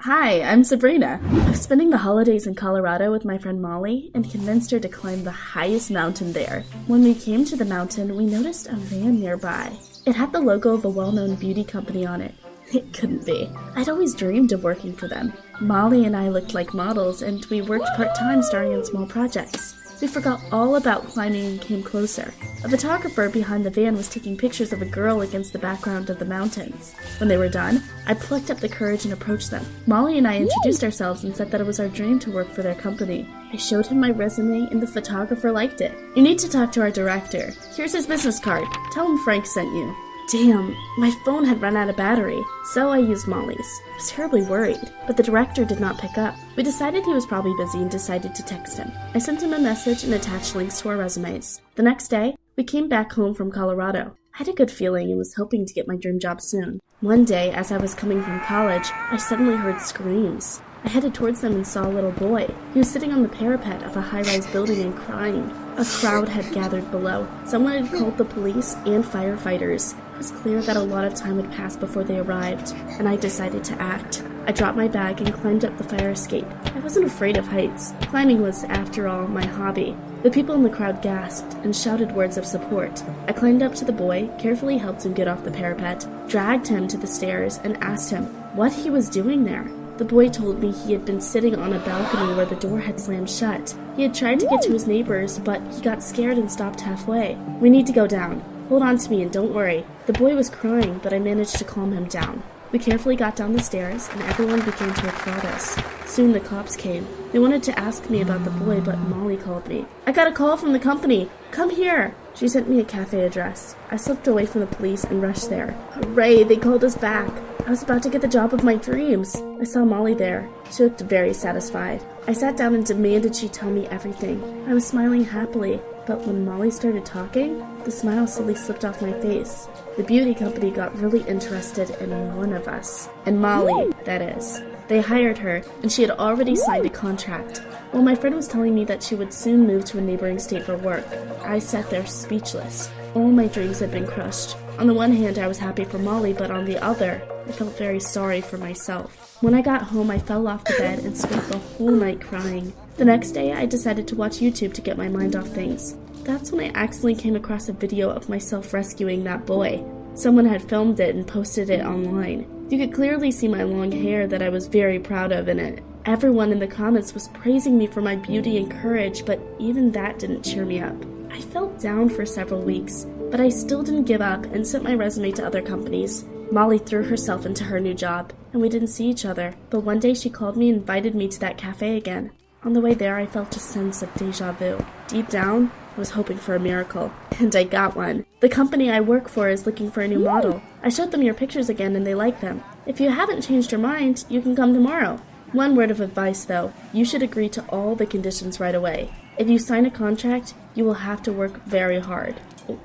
Hi, I'm Sabrina. I was spending the holidays in Colorado with my friend Molly and convinced her to climb the highest mountain there. When we came to the mountain, we noticed a van nearby. It had the logo of a well-known beauty company on it. It couldn't be. I'd always dreamed of working for them. Molly and I looked like models, and we worked part-time starring in small projects. We forgot all about climbing and came closer. A photographer behind the van was taking pictures of a girl against the background of the mountains. When they were done, I plucked up the courage and approached them. Molly and I introduced ourselves and said that it was our dream to work for their company. I showed him my resume and the photographer liked it. You need to talk to our director. Here's his business card. Tell him Frank sent you. Damn, my phone had run out of battery, so I used Molly's. I was terribly worried, but the director did not pick up. We decided he was probably busy and decided to text him. I sent him a message and attached links to our resumes. The next day, we came back home from Colorado. I had a good feeling and was hoping to get my dream job soon. One day, as I was coming from college, I suddenly heard screams. I headed towards them and saw a little boy. He was sitting on the parapet of a high-rise building and crying. A crowd had gathered below. Someone had called the police and firefighters. It was clear that a lot of time had passed before they arrived, and I decided to act. I dropped my bag and climbed up the fire escape. I wasn't afraid of heights. Climbing was, after all, my hobby. The people in the crowd gasped and shouted words of support. I climbed up to the boy, carefully helped him get off the parapet, dragged him to the stairs, and asked him what he was doing there. The boy told me he had been sitting on a balcony where the door had slammed shut. He had tried to get to his neighbors, but he got scared and stopped halfway. We need to go down. Hold on to me and don't worry. The boy was crying, but I managed to calm him down. We carefully got down the stairs, and everyone began to applaud us. Soon the cops came. They wanted to ask me about the boy, but Molly called me. I got a call from the company. Come here. She sent me a cafe address. I slipped away from the police and rushed there. Hooray, they called us back. I was about to get the job of my dreams. I saw Molly there. She looked very satisfied. I sat down and demanded she tell me everything. I was smiling happily, but when Molly started talking, the smile slowly slipped off my face. The beauty company got really interested in one of us. And Molly, that is. They hired her, and she had already signed a contract. While my friend was telling me that she would soon move to a neighboring state for work, I sat there speechless. All my dreams had been crushed. On the one hand, I was happy for Molly, but on the other, I felt very sorry for myself. When I got home, I fell off the bed and spent the whole night crying. The next day, I decided to watch YouTube to get my mind off things. That's when I accidentally came across a video of myself rescuing that boy. Someone had filmed it and posted it online. You could clearly see my long hair that I was very proud of in it. Everyone in the comments was praising me for my beauty and courage, but even that didn't cheer me up. I felt down for several weeks, but I still didn't give up and sent my resume to other companies. Molly threw herself into her new job, and we didn't see each other, but one day she called me and invited me to that cafe again. On the way there, I felt a sense of déjà vu. Deep down, I was hoping for a miracle, and I got one. The company I work for is looking for a new model. I showed them your pictures again and they like them. If you haven't changed your mind, you can come tomorrow. One word of advice though, you should agree to all the conditions right away. If you sign a contract, you will have to work very hard.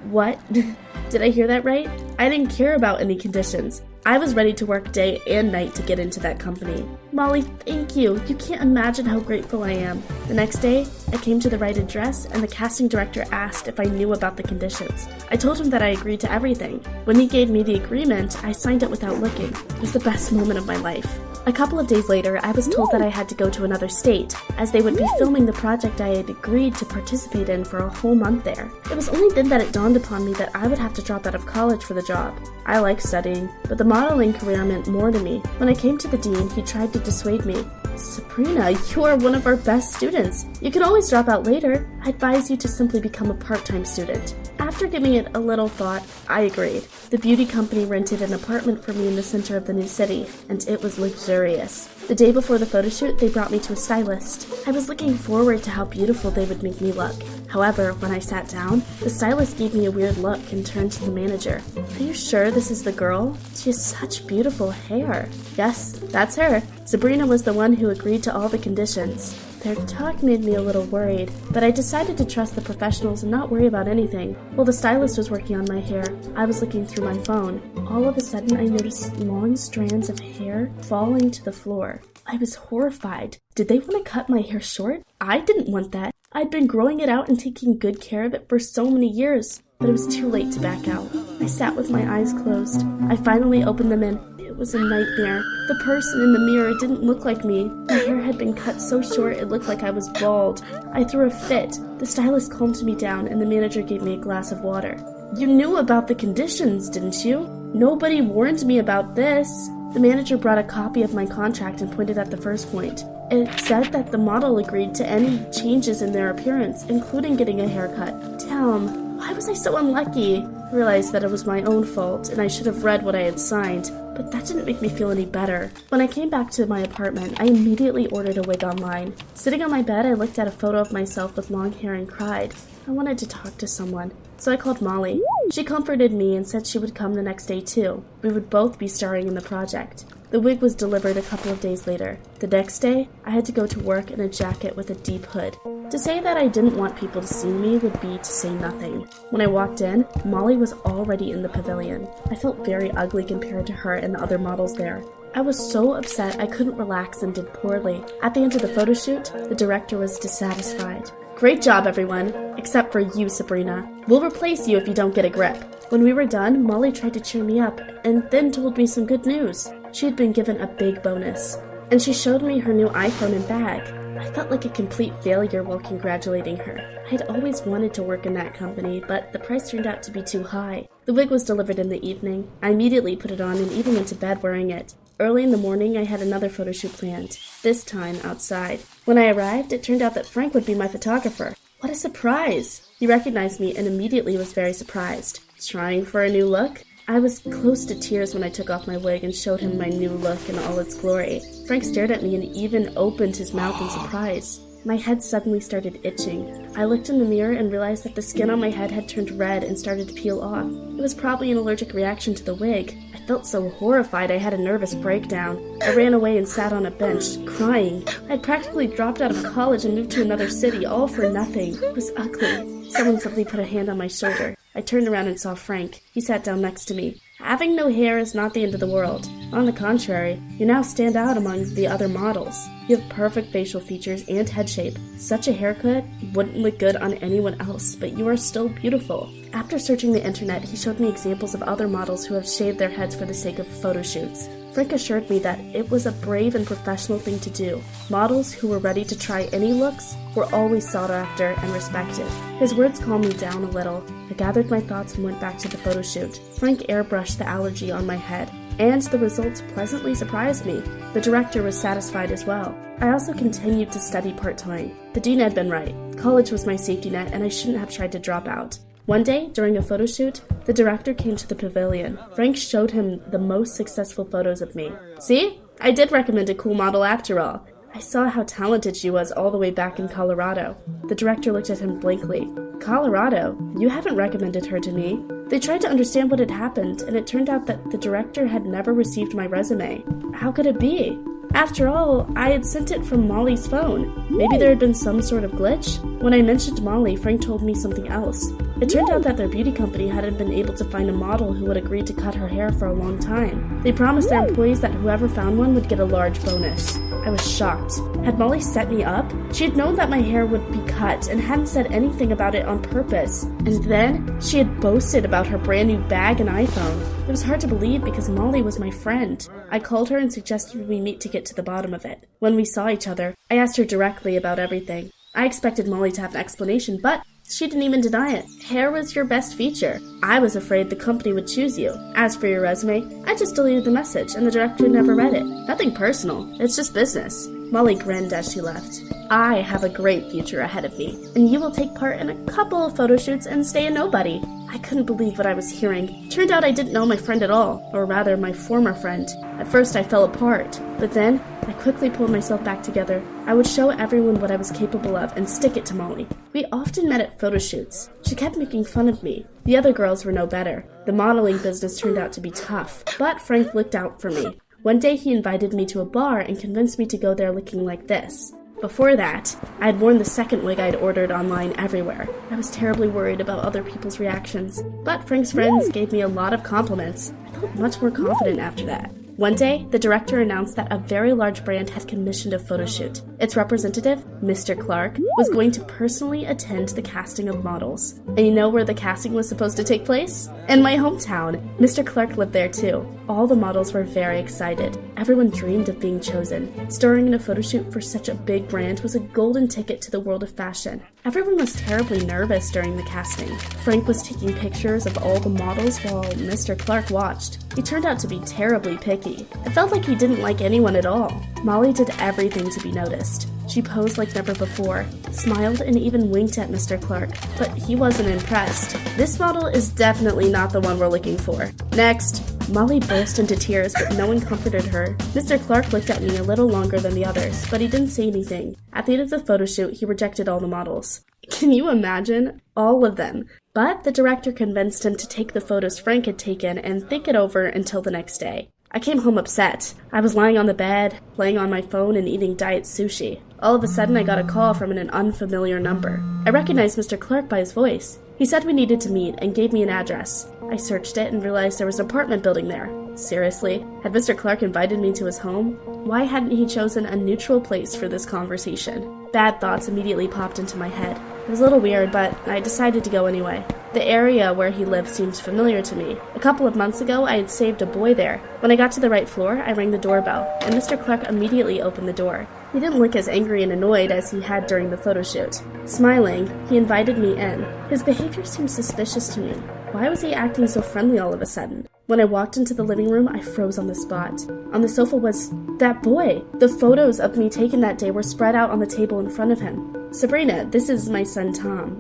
What? Did I hear that right? I didn't care about any conditions. I was ready to work day and night to get into that company. Molly, thank you. You can't imagine how grateful I am. The next day, I came to the right address and the casting director asked if I knew about the conditions. I told him that I agreed to everything. When he gave me the agreement, I signed it without looking. It was the best moment of my life. A couple of days later, I was told that I had to go to another state, as they would be filming the project I had agreed to participate in for a whole month there. It was only then that it dawned upon me that I would have to drop out of college for the job. I like studying, but the modeling career meant more to me. When I came to the dean, he tried to dissuade me. Sabrina, you are one of our best students. You can always drop out later. I advise you to simply become a part-time student. After giving it a little thought, I agreed. The beauty company rented an apartment for me in the center of the new city, and it was luxurious. The day before the photo shoot, they brought me to a stylist. I was looking forward to how beautiful they would make me look. However, when I sat down, the stylist gave me a weird look and turned to the manager. Are you sure this is the girl? She has such beautiful hair. Yes, that's her. Sabrina was the one who agreed to all the conditions. Their talk made me a little worried, but I decided to trust the professionals and not worry about anything. While the stylist was working on my hair, I was looking through my phone. All of a sudden, I noticed long strands of hair falling to the floor. I was horrified. Did they want to cut my hair short? I didn't want that. I'd been growing it out and taking good care of it for so many years, but it was too late to back out. I sat with my eyes closed. I finally opened them and it It was a nightmare. The person in the mirror didn't look like me. My hair had been cut so short it looked like I was bald. I threw a fit. The stylist calmed me down and the manager gave me a glass of water. You knew about the conditions, didn't you? Nobody warned me about this. The manager brought a copy of my contract and pointed at the first point. It said that the model agreed to any changes in their appearance, including getting a haircut. Damn, why was I so unlucky? I realized that it was my own fault and I should have read what I had signed, but that didn't make me feel any better. When I came back to my apartment, I immediately ordered a wig online. Sitting on my bed, I looked at a photo of myself with long hair and cried. I wanted to talk to someone, so I called Molly. She comforted me and said she would come the next day too. We would both be starring in the project. The wig was delivered a couple of days later. The next day, I had to go to work in a jacket with a deep hood. To say that I didn't want people to see me would be to say nothing. When I walked in, Molly was already in the pavilion. I felt very ugly compared to her and the other models there. I was so upset I couldn't relax and did poorly. At the end of the photo shoot, the director was dissatisfied. Great job, everyone, except for you, Sabrina. We'll replace you if you don't get a grip. When we were done, Molly tried to cheer me up and then told me some good news. She had been given a big bonus, and she showed me her new iPhone and bag. I felt like a complete failure while congratulating her. I'd always wanted to work in that company, but the price turned out to be too high. The wig was delivered in the evening. I immediately put it on and even went to bed wearing it. Early in the morning, I had another photo shoot planned, this time outside. When I arrived, it turned out that Frank would be my photographer. What a surprise! He recognized me and immediately was very surprised. Trying for a new look? I was close to tears when I took off my wig and showed him my new look in all its glory. Frank stared at me and even opened his mouth in surprise. My head suddenly started itching. I looked in the mirror and realized that the skin on my head had turned red and started to peel off. It was probably an allergic reaction to the wig. I felt so horrified I had a nervous breakdown. I ran away and sat on a bench, crying. I had practically dropped out of college and moved to another city, all for nothing. It was ugly. Someone suddenly put a hand on my shoulder. I turned around and saw Frank. He sat down next to me. Having no hair is not the end of the world. On the contrary, you now stand out among the other models. You have perfect facial features and head shape. Such a haircut wouldn't look good on anyone else, but you are still beautiful. After searching the internet, he showed me examples of other models who have shaved their heads for the sake of photo shoots. Frank assured me that it was a brave and professional thing to do. Models who were ready to try any looks were always sought after and respected. His words calmed me down a little. I gathered my thoughts and went back to the photo shoot. Frank airbrushed the allergy on my head, and the results pleasantly surprised me. The director was satisfied as well. I also continued to study part-time. The dean had been right. College was my safety net, and I shouldn't have tried to drop out. One day, during a photo shoot, the director came to the pavilion. Frank showed him the most successful photos of me. See? I did recommend a cool model after all. I saw how talented she was all the way back in Colorado. The director looked at him blankly. Colorado? You haven't recommended her to me. They tried to understand what had happened, and it turned out that the director had never received my resume. How could it be? After all, I had sent it from Molly's phone. Maybe there had been some sort of glitch? When I mentioned Molly, Frank told me something else. It turned out that their beauty company hadn't been able to find a model who would agree to cut her hair for a long time. They promised their employees that whoever found one would get a large bonus. I was shocked. Had Molly set me up? She had known that my hair would be cut and hadn't said anything about it on purpose. And then, she had boasted about her brand new bag and iPhone. It was hard to believe because Molly was my friend. I called her and suggested we meet to get to the bottom of it. When we saw each other, I asked her directly about everything. I expected Molly to have an explanation, but she didn't even deny it. Hair was your best feature. I was afraid the company would choose you. As for your resume, I just deleted the message and the director never read it. Nothing personal. It's just business. Molly grinned as she left. I have a great future ahead of me, and you will take part in a couple of photo shoots and stay a nobody. I couldn't believe what I was hearing. Turned out I didn't know my friend at all, or rather my former friend. At first I fell apart, but then I quickly pulled myself back together. I would show everyone what I was capable of and stick it to Molly. We often met at photo shoots. She kept making fun of me. The other girls were no better. The modeling business turned out to be tough, but Frank looked out for me. One day he invited me to a bar and convinced me to go there looking like this. Before that, I had worn the second wig I'd ordered online everywhere. I was terribly worried about other people's reactions, but Frank's friends gave me a lot of compliments. I felt much more confident after that. One day, the director announced that a very large brand had commissioned a photo shoot. Its representative, Mr. Clark, was going to personally attend the casting of models. And you know where the casting was supposed to take place? In my hometown. Mr. Clark lived there too. All the models were very excited. Everyone dreamed of being chosen. Starring in a photo shoot for such a big brand was a golden ticket to the world of fashion. Everyone was terribly nervous during the casting. Frank was taking pictures of all the models while Mr. Clark watched. He turned out to be terribly picky. It felt like he didn't like anyone at all. Molly did everything to be noticed. She posed like never before, smiled, and even winked at Mr. Clark, but he wasn't impressed. This model is definitely not the one we're looking for. Next! Molly burst into tears, but no one comforted her. Mr. Clark looked at me a little longer than the others, but he didn't say anything. At the end of the photo shoot, he rejected all the models. Can you imagine? All of them. But the director convinced him to take the photos Frank had taken and think it over until the next day. I came home upset. I was lying on the bed, playing on my phone and eating diet sushi. All of a sudden, I got a call from an unfamiliar number. I recognized Mr. Clark by his voice. He said we needed to meet and gave me an address. I searched it and realized there was an apartment building there. Seriously? Had Mr. Clark invited me to his home? Why hadn't he chosen a neutral place for this conversation? Bad thoughts immediately popped into my head. It was a little weird, but I decided to go anyway. The area where he lived seemed familiar to me. A couple of months ago, I had saved a boy there. When I got to the right floor, I rang the doorbell, and Mr. Clark immediately opened the door. He didn't look as angry and annoyed as he had during the photo shoot. Smiling, he invited me in. His behavior seemed suspicious to me. Why was he acting so friendly all of a sudden? When I walked into the living room, I froze on the spot. On the sofa was that boy. The photos of me taken that day were spread out on the table in front of him. Sabrina, this is my son Tom.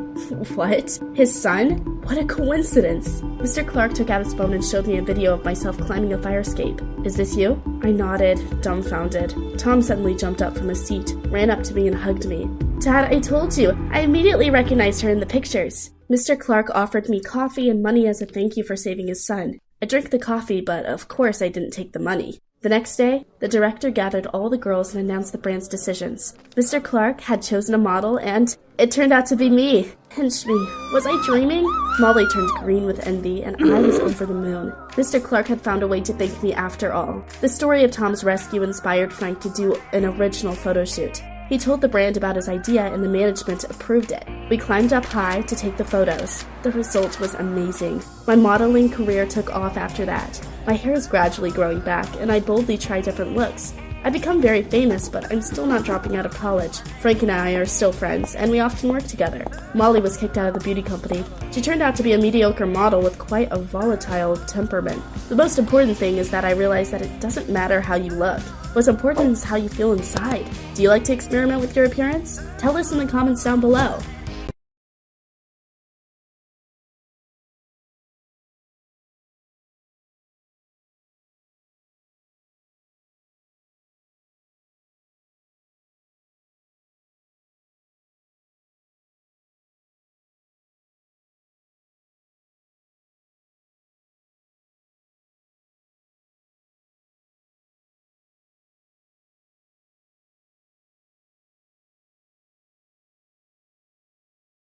What? His son? What a coincidence. Mr. Clark took out his phone and showed me a video of myself climbing a fire escape. Is this you? I nodded, dumbfounded. Tom suddenly jumped up from his seat, ran up to me and hugged me. Dad, I told you. I immediately recognized her in the pictures. Mr. Clark offered me coffee and money as a thank you for saving his son. I drank the coffee, but of course I didn't take the money. The next day, the director gathered all the girls and announced the brand's decisions. Mr. Clark had chosen a model, and it turned out to be me. Pinch me. Was I dreaming? Molly turned green with envy, and I was over the moon. Mr. Clark had found a way to thank me after all. The story of Tom's rescue inspired Frank to do an original photo shoot. He told the brand about his idea and the management approved it. We climbed up high to take the photos. The result was amazing. My modeling career took off after that. My hair is gradually growing back, and I boldly try different looks. I've become very famous, but I'm still not dropping out of college. Frank and I are still friends, and we often work together. Molly was kicked out of the beauty company. She turned out to be a mediocre model with quite a volatile temperament. The most important thing is that I realized that it doesn't matter how you look. What's important is how you feel inside. Do you like to experiment with your appearance? Tell us in the comments down below.